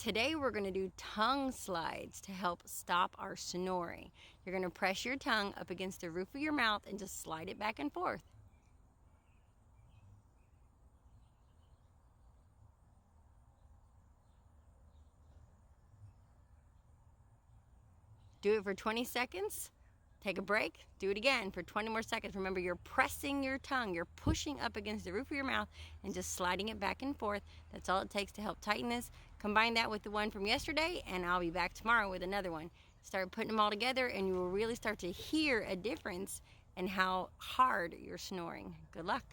Today we're going to do tongue slides to help stop our snoring. You're going to press your tongue up against the roof of your mouth and just slide it back and forth. Do it for 20 seconds. Take a break, do it again for 20 more seconds. Remember, you're pressing your tongue, you're pushing up against the roof of your mouth and just sliding it back and forth. That's all it takes to help tighten this. Combine that with the one from yesterday and I'll be back tomorrow with another one. Start putting them all together and you will really start to hear a difference in how hard you're snoring. Good luck.